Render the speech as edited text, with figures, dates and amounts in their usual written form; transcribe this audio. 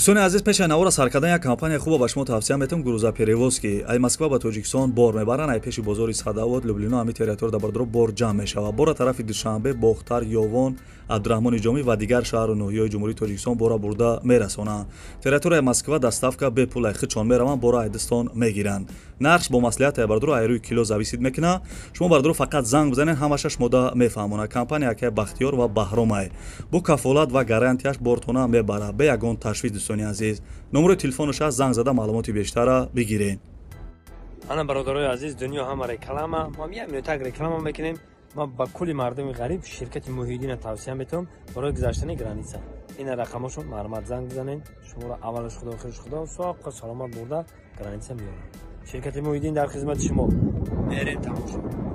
دوستان عزیز، پیش نوار سر کردن یک کمپانی خوب با شما توصیه میتونم. گروزا پریوز که ای مسکو با تاجیکستان بار میبرن، ای پیش بازار صداوت لوبلینا همی تریتور در بردرو بار جمع میشه. بار طرف دوشنبه باختر، یوون، عبدالرحمن جامی و دیگر شهر و ناحیه‌های جمهوری تاجیکستان بارا برده میرسونن. تریتور مسکو دستافکا به پول خچون میروان بارا ایدستان میگیرن. نقش با مصلحت بردرو ای روی کیلو زویسید میکنه. شما بردرو فقط زنگ بزنین همشش مده میفهمونه. کمپانی که بختیار و بهرام با کفالت و گارانتیش بارتونه میبره. به یگان تشویق دوستان عزیز، نمره تلفنش از زنگ زده معلوماتی بیشتر بگیرین. انا برادرای عزیز، دنیا همه رکلامه، ما یک منوت رکلام میکنیم. ما با کلی مردم غریب شرکت محیدین توصیه میتونم برای گذشتن گرانیسا. این رقمشو مرمت زنگ بزنین. شما را اولش خدا آخرش خدا ساق سلامت برده گرانیسا میارن. شرکت محیدین در خدمت شما. برید تمام شد.